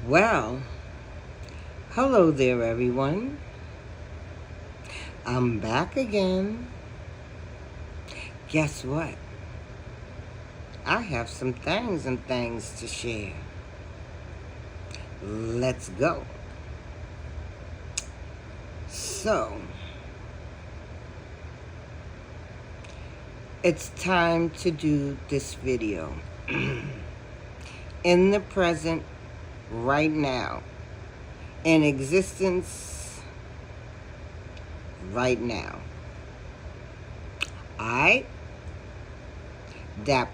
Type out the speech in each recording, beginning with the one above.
Well, hello there, everyone. I'm back again. Guess what? I have some things to share. Let's go. So, it's time to do this video. In the present, right now. In existence, right now. Alright? Dap.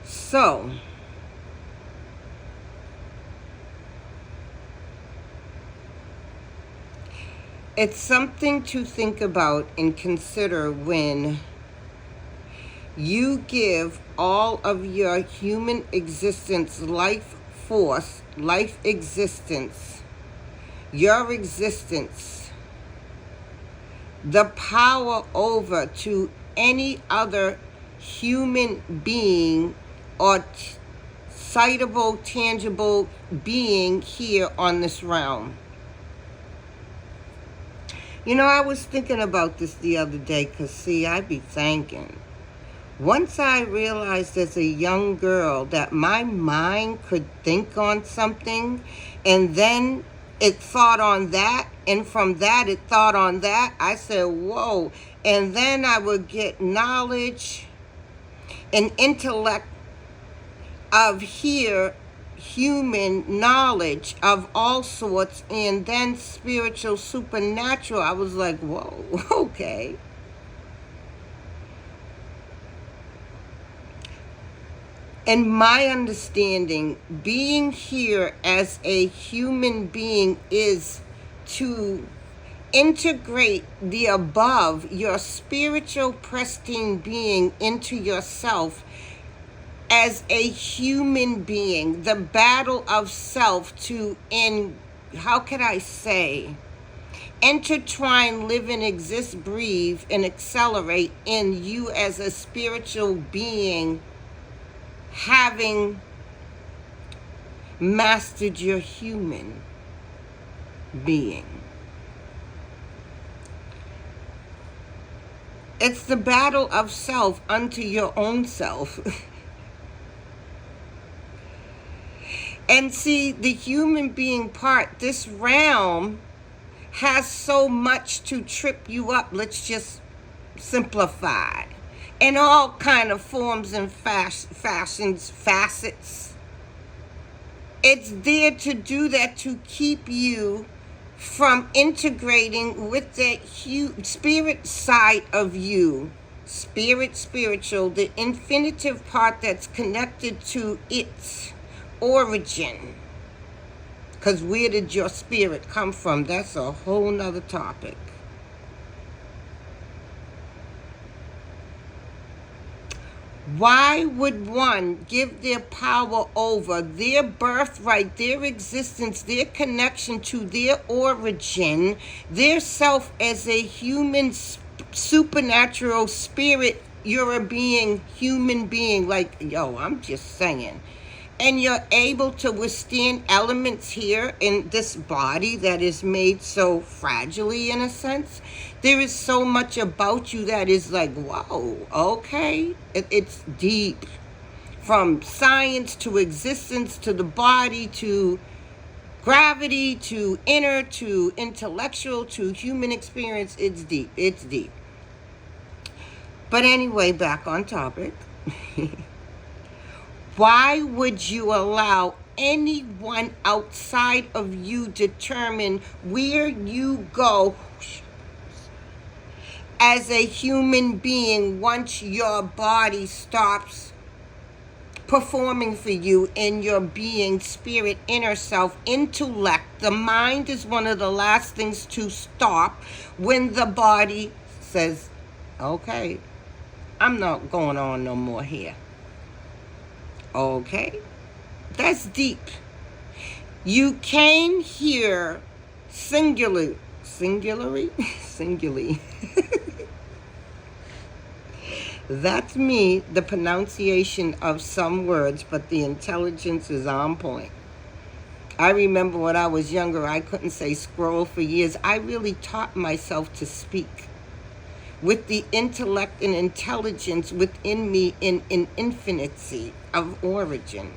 So, it's something to think about and consider when you give all of your human existence, life force, life existence, your existence, the power over to any other human being or citable, tangible being here on this realm. You know, I was thinking about this the other day because, see, I be thinking. Once I realized as a young girl that my mind could think on something and then it thought on that, and from that it thought on that, I said, whoa. And then I would get knowledge and intellect of human knowledge of all sorts, and then spiritual, supernatural. I was like, whoa, okay. In my understanding, being here as a human being is to integrate the above, your spiritual pristine being, into yourself as a human being. The battle of self to, how could I say, intertwine, live and exist, breathe, and accelerate in you as a spiritual being, having mastered your human being. It's the battle of self unto your own self. And see, the human being part, this realm has so much to trip you up. Let's just simplify. In all kind of forms and fashions, facets. It's there to do that, to keep you from integrating with that spirit side of you. Spiritual, the infinitive part that's connected to its origin. Because where did your spirit come from? That's a whole nother topic. Why would one give their power over, their birthright, their existence, their connection to their origin, their self as a human, supernatural spirit? You're a being, human being, like, yo, I'm just saying. And you're able to withstand elements here in this body that is made so fragilely, in a sense. There is so much about you that is like, whoa, okay. It's deep. From science to existence to the body to gravity to inner to intellectual to human experience. It's deep. It's deep. But anyway, back on topic. Why would you allow anyone outside of you determine where you go as a human being once your body stops performing for you in your being, spirit, inner self, intellect? The mind is one of the last things to stop when the body says, okay, I'm not going on no more here. Okay, that's deep. You came here singularly. That's me, the pronunciation of some words, but the intelligence is on point. I remember when I was younger, I couldn't say scroll for years. I really taught myself to speak with the intellect and intelligence within me in an infinity of origin.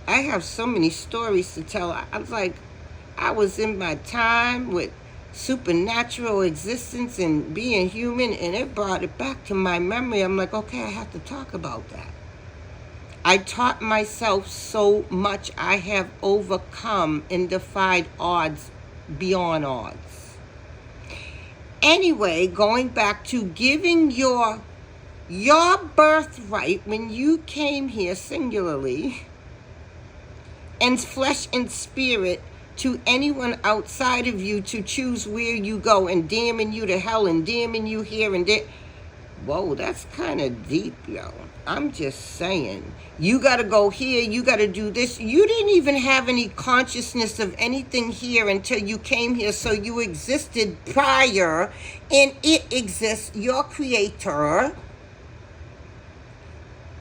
I have so many stories to tell. I was like, I was in my time with supernatural existence and being human, and it brought it back to my memory. I'm like, okay, I have to talk about that. I taught myself so much. I have overcome and defied odds beyond odds. Anyway, going back to giving your birthright when you came here singularly, and flesh and spirit, to anyone outside of you to choose where you go, and damning you to hell and damning you here and there. Whoa, that's kind of deep, yo. I'm just saying. You got to go here. You got to do this. You didn't even have any consciousness of anything here until you came here. So you existed prior, and it exists, your creator.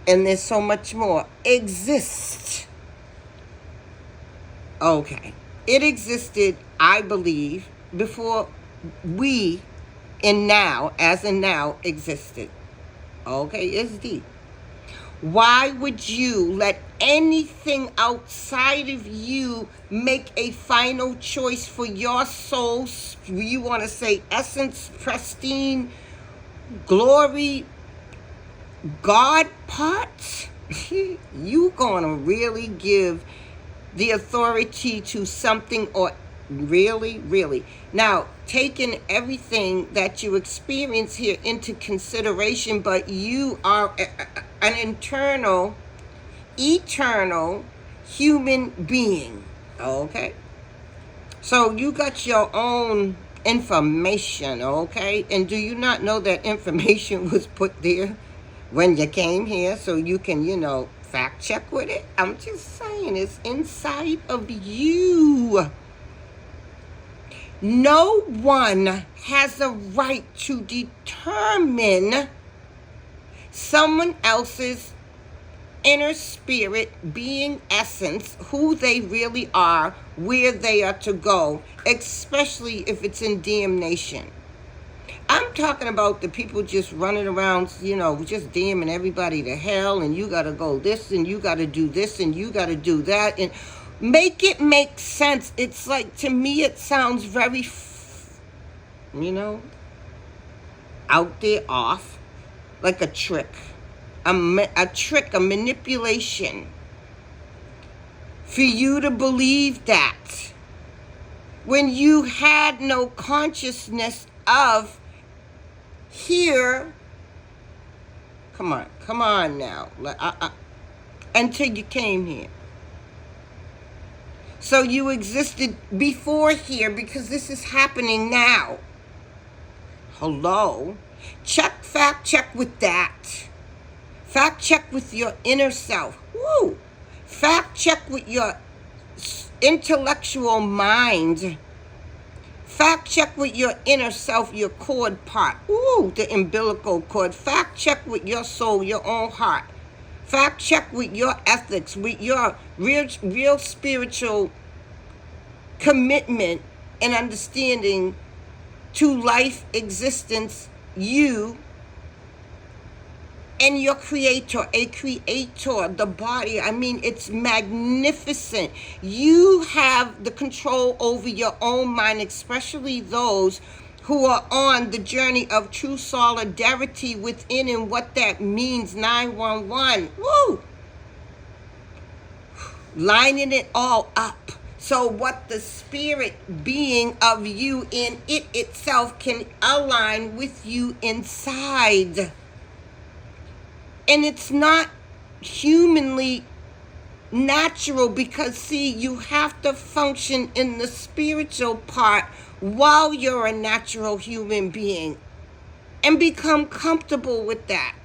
And there's so much more. Exist. Okay. It existed, I believe, before we, and now, as in now, existed. Okay, it's deep. Why would you let anything outside of you make a final choice for your soul? You want to say essence, pristine, glory, God part? You gonna really give the authority to something, or really? Now, taking everything that you experience here into consideration, but you are an eternal human being, okay? So you got your own information, okay? And do you not know that information was put there when you came here so you can, fact check with it? I'm just saying, it's inside of you. No one has a right to determine someone else's inner spirit, being, essence, who they really are, where they are to go, especially if it's in damnation. I'm talking about the people just running around, just damning everybody to hell, and you got to go this, and you got to do this, and you got to do that, and make it make sense. It's like, to me, it sounds very, out there, off, like a trick, a manipulation, for you to believe that when you had no consciousness of here. Come on now, until you came here. So you existed before here, because this is happening now. Hello? Fact check with that. Fact check with your inner self. Woo! Fact check with your intellectual mind. Fact check with your inner self, your cord part. Ooh, the umbilical cord. Fact check with your soul, your own heart. Fact check with your ethics, with your real spiritual commitment and understanding to life, existence, you, and your creator, the body. I mean, it's magnificent. You have the control over your own mind, especially those who are on the journey of true solidarity within, and what that means. 911. Woo! Lining it all up. So what the spirit being of you in it itself can align with you inside. And it's not humanly natural, because, see, you have to function in the spiritual part while you're a natural human being, and become comfortable with that,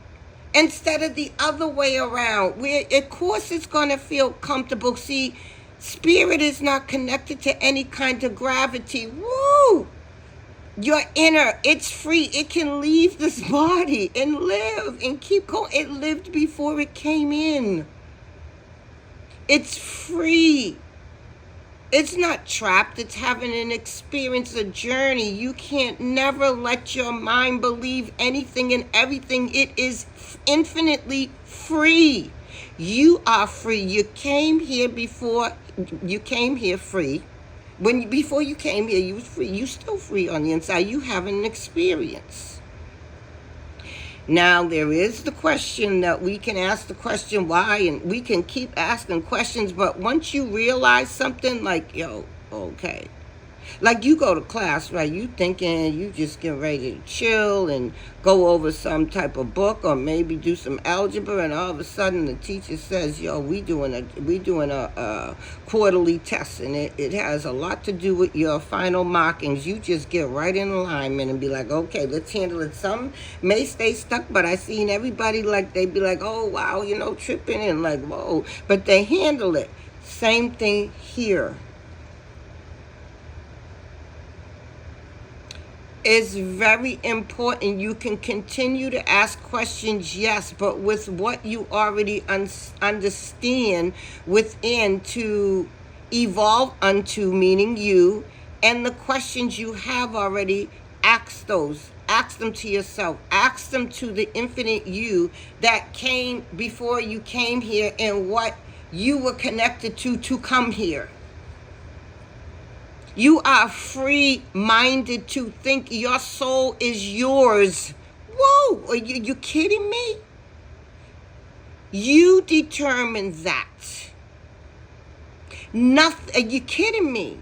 instead of the other way around, where, of course, it's going to feel comfortable. See, spirit is not connected to any kind of gravity. Woo! Your inner, it's free. It can leave this body and live and keep going. It lived before it came in. It's free. It's not trapped. It's having an experience, a journey. You can't never let your mind believe anything and everything. It is infinitely free. You are free. You came here before you came here free. Before you came here, you was free. You still free on the inside. You having an experience. Now, there is the question that we can ask the question why, and we can keep asking questions, but once you realize something like, yo, okay. Like you go to class, right? You thinking you just get ready to chill and go over some type of book or maybe do some algebra, and all of a sudden the teacher says, yo, we doing a quarterly test, and it has a lot to do with your final markings. You just get right in alignment and be like, okay, let's handle it. Some may stay stuck, but I seen everybody like they be like, oh wow, tripping and like, whoa, but they handle it. Same thing here. Is very important. You can continue to ask questions, yes, but with what you already understand within to evolve unto, meaning you, and the questions you have already, ask those. Ask them to yourself. Ask them to the infinite you that came before you came here and what you were connected to come here. You are free-minded to think your soul is yours. Whoa, are you kidding me? You determine that. Nothing, are you kidding me?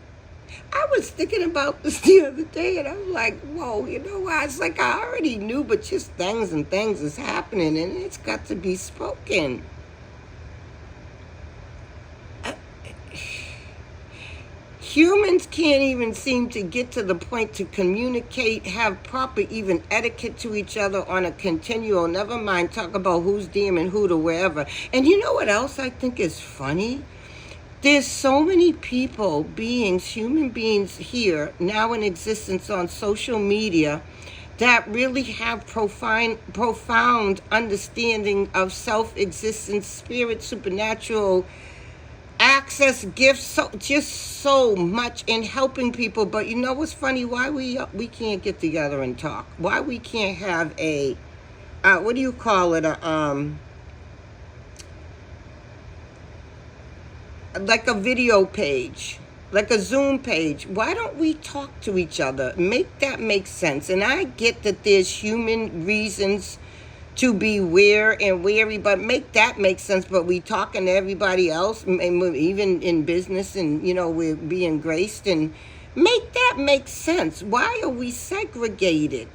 I was thinking about this the other day, and I'm like, whoa, it's like I already knew, but just things is happening, and it's got to be spoken. Humans can't even seem to get to the point to communicate, have proper even etiquette to each other on a continual, never mind talk about who's DMing who to wherever. And you know what else I think is funny? There's so many people, human beings here, now in existence on social media, that really have profound understanding of self-existence, spirit, supernatural, access, gifts, just so much in helping people. But you know what's funny? Why we can't get together and talk? Why we can't have a what do you call it? Like a video page, like a Zoom page. Why don't we talk to each other? Make that make sense. And I get that there's human reasons to be aware and wary, but make that make sense. But we talking to everybody else, and even in business, and we're being graced, and make that make sense. Why are we segregated?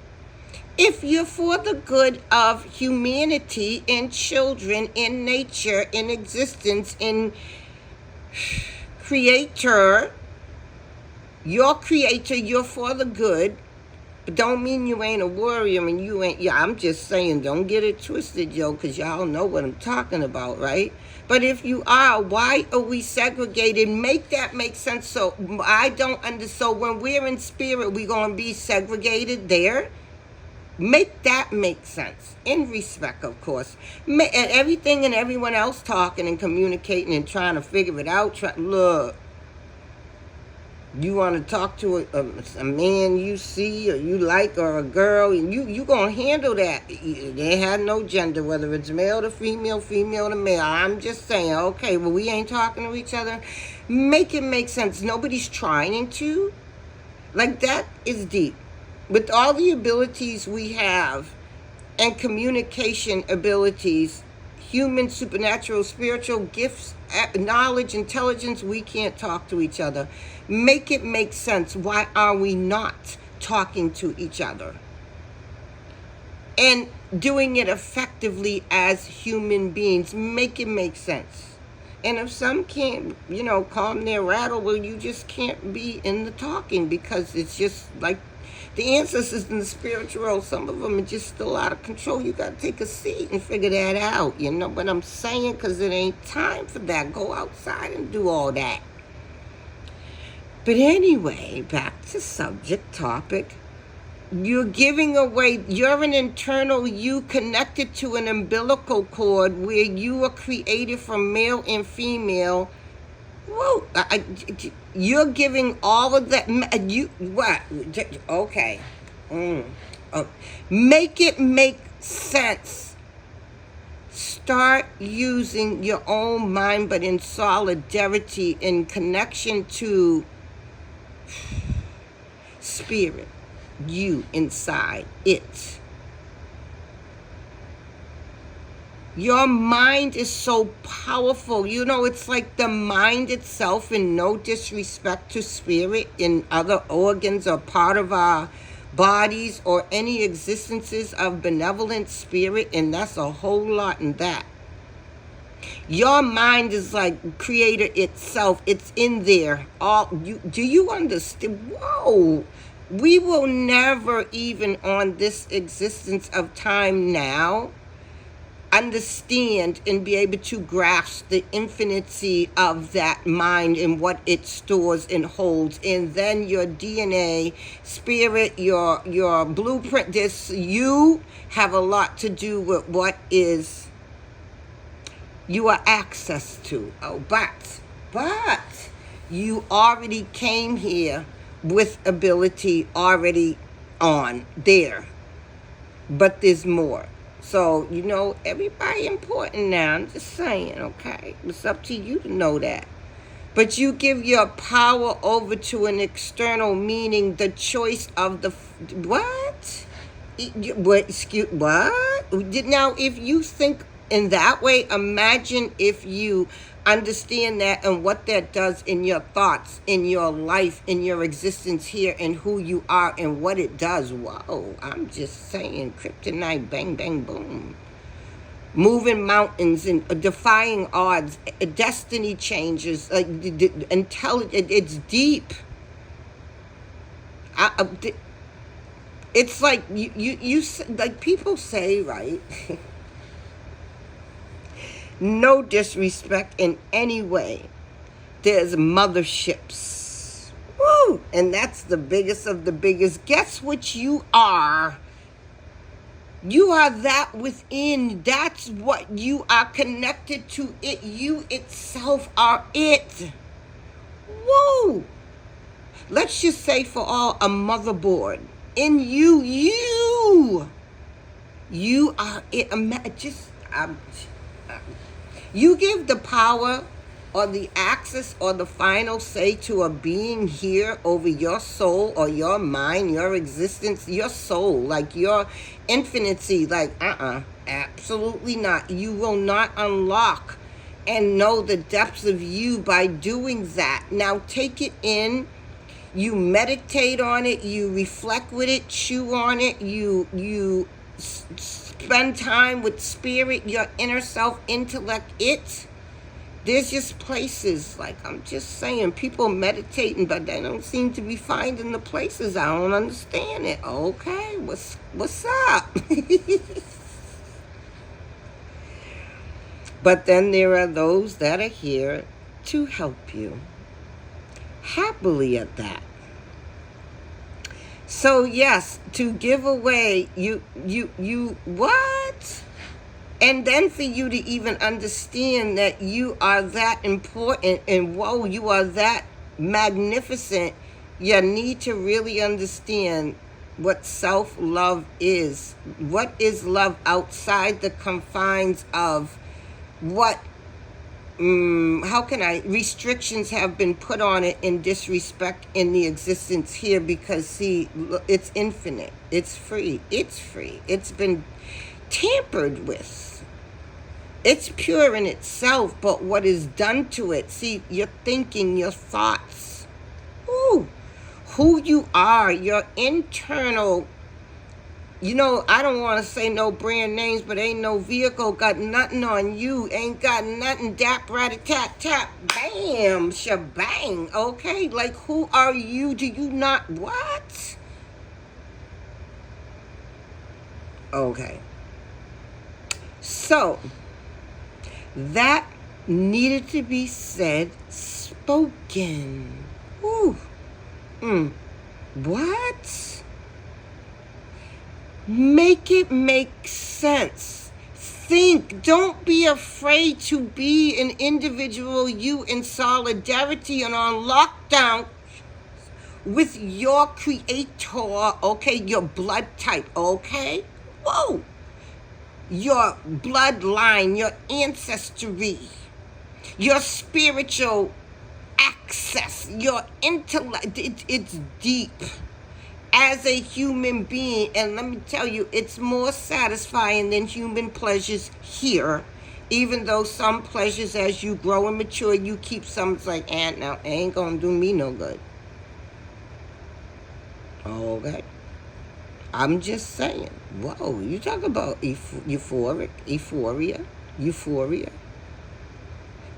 If you're for the good of humanity and children in nature, in existence, in creator, your creator, you're for the good. But don't mean you ain't a warrior and you ain't, I'm just saying, don't get it twisted, yo, because y'all know what I'm talking about, right? But if you are, why are we segregated? Make that make sense. So I don't understand. So when we're in spirit, we're going to be segregated there? Make that make sense. In respect, of course. And everything and everyone else talking and communicating and trying to figure it out. Look. You want to talk to a man you see or you like, or a girl, and you going to handle that. They have no gender, whether it's male to female, female to male. I'm just saying, okay, well, we ain't talking to each other. Make it make sense. Nobody's trying to. Like, that is deep. With all the abilities we have and communication abilities, human, supernatural, spiritual gifts, knowledge, intelligence, we can't talk to each other. Make it make sense. Why are we not talking to each other? And doing it effectively as human beings. Make it make sense. And if some can't, calm their rattle, well, you just can't be in the talking, because it's just like the ancestors in the spiritual world, some of them are just still out of control. You got to take a seat and figure that out. You know what I'm saying? Because it ain't time for that. Go outside and do all that. But anyway, back to subject topic. You're giving away, you're an internal you connected to an umbilical cord where you are created from male and female. Whoa, you're giving all of that. You what? Okay. Oh. Make it make sense. Start using your own mind, but in solidarity, in connection to spirit, you inside it. Your mind is so powerful. You know, it's like the mind itself, in no disrespect to spirit in other organs or part of our bodies or any existences of benevolent spirit, and that's a whole lot in that. Your mind is like creator itself. It's in there. Do you understand? Whoa. We will never, even on this existence of time now, understand and be able to grasp the infinity of that mind and what it stores and holds. And then your DNA, spirit, your blueprint, you have a lot to do with what is you are access to. Oh, but you already came here with ability already on there. But there's more. So, you know, everybody important now. I'm just saying, okay? It's up to you to know that. But you give your power over to an external, meaning the choice of the... What? What? Now, if you think in that way, imagine if you understand that and what that does in your thoughts, in your life, in your existence here, and who you are and what it does. Whoa, I'm just saying, kryptonite, bang, bang, boom. Moving mountains and defying odds, destiny changes, intelligent, it's deep. It's like, you like people say, right? No disrespect in any way. There's motherships. Woo! And that's the biggest of the biggest. Guess what you are? You are that within. That's what you are connected to. It. You itself are it. Woo! Let's just say for all, a motherboard. In you. You are it. You give the power or the access or the final say to a being here over your soul or your mind, your existence, your soul, like your infinity, like, absolutely not. You will not unlock and know the depths of you by doing that. Now take it in, you meditate on it, you reflect with it, chew on it, you spend time with spirit, your inner self, intellect, it. There's just places, like I'm just saying, people meditating, but they don't seem to be finding the places. I don't understand it. Okay, what's up? But then there are those that are here to help you. Happily at that. So yes, to give away, you what? And then for you to even understand that you are that important and whoa, you are that magnificent, you need to really understand what self-love is. What is love outside the confines of what restrictions have been put on it in disrespect in the existence here, because see, it's infinite, it's free, it's been tampered with, it's pure in itself, but what is done to it, see, your thinking, your thoughts, who you are, your internal. You know, I don't want to say no brand names, but ain't no vehicle got nothing on you. Ain't got nothing. Dap, rat-a-tat-tat, bam, shebang. Okay, like who are you? Do you not, what? Okay. So, that needed to be said, spoken. Woo. What? Make it make sense. Think. Don't be afraid to be an individual, you in solidarity and on lockdown with your creator, okay? Your blood type, okay? Whoa. Your bloodline, your ancestry, your spiritual access, your intellect. It's deep as a human being. And let me tell you, it's more satisfying than human pleasures here. Even though some pleasures, as you grow and mature, you keep some. It's like, now, it ain't gonna do me no good. Okay. I'm just saying. Whoa, you talk about euphoria.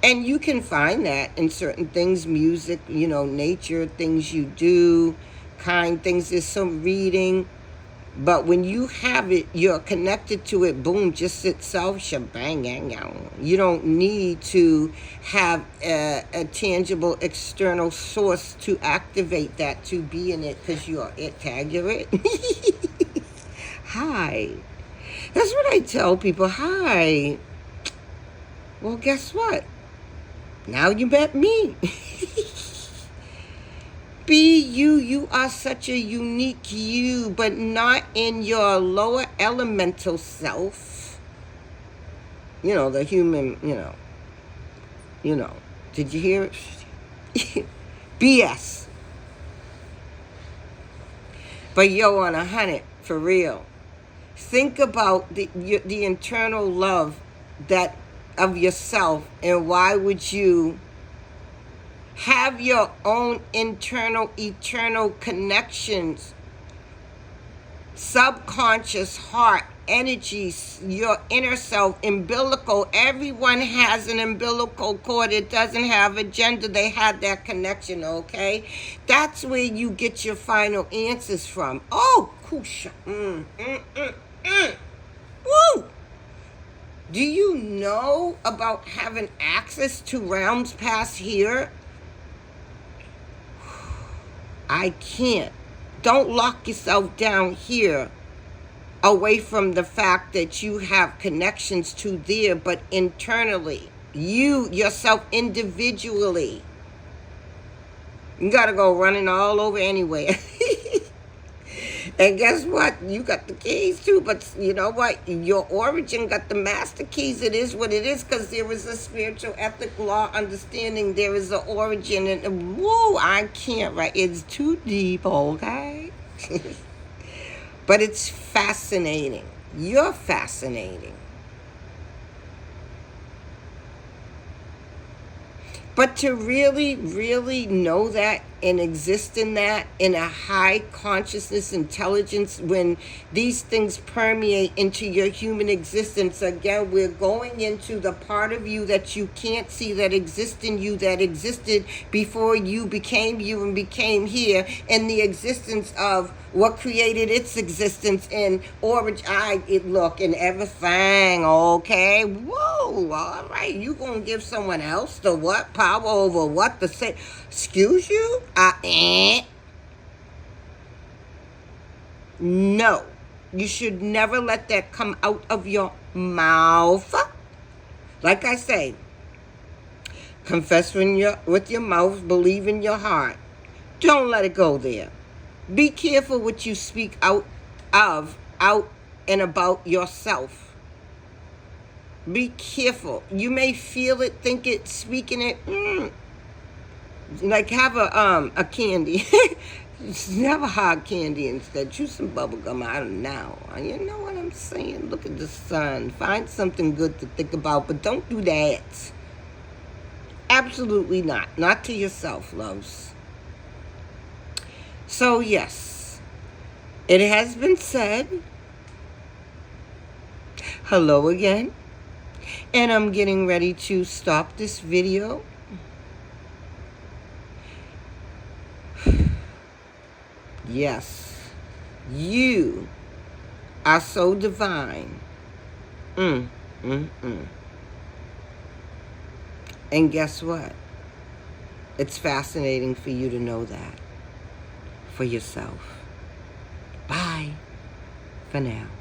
And you can find that in certain things, music, nature, things you do, kind things. There's some reading. But when you have it, you're connected to it, boom, just itself, shebang, yang, yang. You don't need to have a tangible external source to activate that, to be in it, because you are it. Tag, you're it. Hi. That's what I tell people. Hi. Well, guess what? Now you met me. Be you. You are such a unique you, but not in your lower elemental self. The human, Did you hear it? BS. But yo, on 100, for real. Think about the internal love that of yourself, and why would you have your own internal, eternal connections, subconscious heart, energies, your inner self, umbilical. Everyone has an umbilical cord. It doesn't have a gender. They have that connection, okay? That's where you get your final answers from. Oh, kusha. Woo! Do you know about having access to realms past here? I can't. Don't lock yourself down here away from the fact that you have connections to there, but internally, you yourself individually. You gotta go running all over anywhere. And guess what? You got the keys too, but you know what? Your origin got the master keys. It is what it is, because there is a spiritual ethic law understanding. There is an origin, and whoa, I can't, right? It's too deep, okay? But it's fascinating. You're fascinating. But to really, really know that and exist in that, in a high consciousness intelligence, when these things permeate into your human existence, again, we're going into the part of you that you can't see, that exists in you, that existed before you became you and became here, and the existence of what created its existence in origin, look, and everything, okay? Whoa, all right, you gonna give someone else the what? Power over what? The say? Excuse you? No, you should never let that come out of your mouth. Like I say, confess with your mouth, believe in your heart. Don't let it go there. Be careful what you speak out and about yourself. Be careful. You may feel it, think it, speaking it. Like have a candy. Have a hard candy instead. Chew some bubble gum. I don't know. You know what I'm saying? Look at the sun. Find something good to think about, but don't do that. Absolutely not. Not to yourself, loves. So yes, it has been said. Hello again. And I'm getting ready to stop this video. Yes, you are so divine. And guess what? It's fascinating for you to know that for yourself. Bye. for now.